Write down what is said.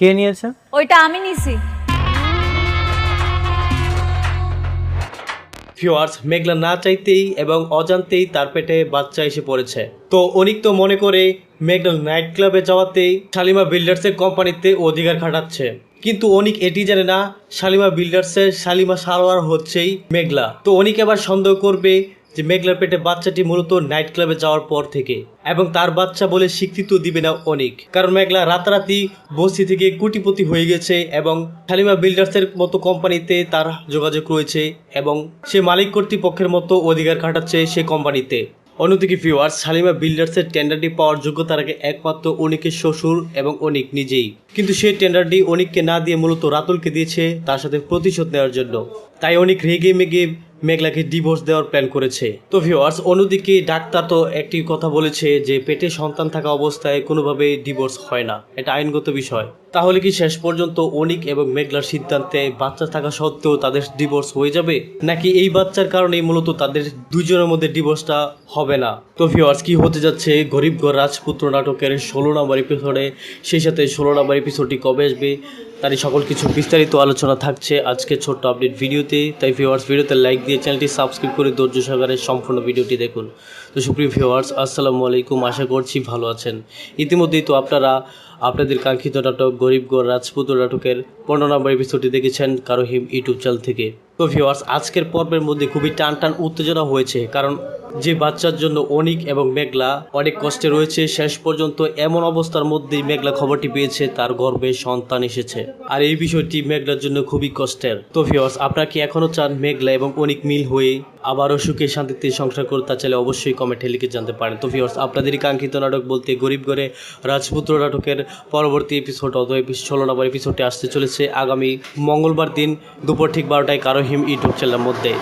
কে নিয়েছে? ওইটা আমি নিছি। ভিউয়ার্স, মেঘলা না চাইতেই এবং অজান্তেই তার পেটে বাচ্চা এসে পড়েছে। তো অনিক তো মনে করে মেঘলা নাইট ক্লাবে যাওয়াতেই শালিমা বিল্ডার্সের কোম্পানিতে অধিকার খাটাচ্ছে, কিন্তু অনিক এটি জানে না শালিমা বিল্ডার্সের শালিমা সারোয়ার হচ্ছেই মেঘলা। তো অনিক আবার সন্দেহ করবে যে মেঘলার পেটে বাচ্চাটি মূলত নাইট ক্লাবে যাওয়ার পর থেকে, এবং তার বাচ্চা বলে স্বীকৃতি দিবে না অনিক, কারণ মেঘলা রাতারাতি বস্তি থেকে কোটিপতি হয়ে গেছে এবং শালিমা বিল্ডার্সের মতো কোম্পানিতে তার যোগাযোগ রয়েছে এবং সে মালিক কর্তৃপক্ষের মতো অধিকার খাটাচ্ছে সে কোম্পানিতে। অন্যদিকে ভিউয়ার্স, শালিমা বিল্ডার্সের টেন্ডারটি পাওয়ার যোগ্যতা রাখে একমাত্র অনিকের শ্বশুর এবং অনিক নিজেই, কিন্তু সেই টেন্ডারটি অনিককে না দিয়ে মূলত রাতুলকে দিয়েছে তার সাথে প্রতিশোধ নেওয়ার জন্য। তাই অনিক রেগে মেগে মেঘলাকে ডিভোর্স দেওয়ার প্ল্যান করেছে। তো ভিউয়ার্স, অন্যদিকে ডাক্তার তো একটি কথা বলেছে যে পেটে সন্তান থাকা অবস্থায় কোনোভাবে ডিভোর্স হয় না, এটা আইনগত বিষয়। তাহলে কি শেষ পর্যন্ত অনিক এবং মেঘলার সিদ্ধান্তে বাচ্চা থাকা সত্ত্বেও তাদের ডিভোর্স হয়ে যাবে, নাকি এই বাচ্চার কারণেই মূলত তাদের দুজনের মধ্যে ডিভোর্সটা হবে না? তো ভিউয়ার্স, কি হতে যাচ্ছে গরিবঘর রাজপুত্র নাটকের 16 নম্বর এপিসোডে, সেই সাথে 16 নম্বর এপিসোডটি কবে আসবে তারই সকল কিছু বিস্তারিত আলোচনা থাকছে আজকে ছোট্ট আপডেট ভিডিওতে। তাই ভিউয়ার্স, ভিডিওতে লাইক দিয়ে চ্যানেলটি সাবস্ক্রাইব করে ধৈর্য সহকারে সম্পূর্ণ ভিডিওটি দেখুন। তো সুপ্রিয় ভিউয়ার্স, আসসালামু আলাইকুম, আশা করছি ভালো আছেন। ইতিমধ্যেই তো আপনারা আপনাদের কাঙ্ক্ষিত নাটক গরিবঘর রাজপুত্র নাটকের 15 নম্বর এপিসোডটি দেখেছেন কারোহিম ইউটিউব চ্যানেল থেকে। তো ভিউয়ার্স, আজকের পর্বের মধ্যে খুবই টান উত্তেজনা হয়েছে, কারণ যে বাচ্চার জন্য অনিক এবং মেঘলা অনেক কষ্টে রয়েছে, শেষ পর্যন্ত এমন অবস্থার মধ্যেই মেঘলা খবরটি পেয়েছে তার গর্ভে সন্তান এসেছে, আর এই বিষয়টি মেঘলার জন্য খুবই কষ্টের। তো ভিউয়ার্স, আপনারা কি এখনো চান মেঘলা এবং অনিক মিল হয়ে আবারও সুখে শান্তিতে সংসার করতে চাইলে অবশ্যই কমেন্টে লিখে জানতে পারেন। তো ভিউয়ার্স, আপনাদেরই কাঙ্ক্ষিত নাটক বলতে গরিবঘরে রাজপুত্র নাটকের পরবর্তী এপিসোড অথবা 16 নম্বর এপিসোডটি আসতে চলেছে আগামী মঙ্গলবার দিন দুপুর ঠিক 12টায় কারোহিম ইউটিউব চ্যানেলের মধ্যে।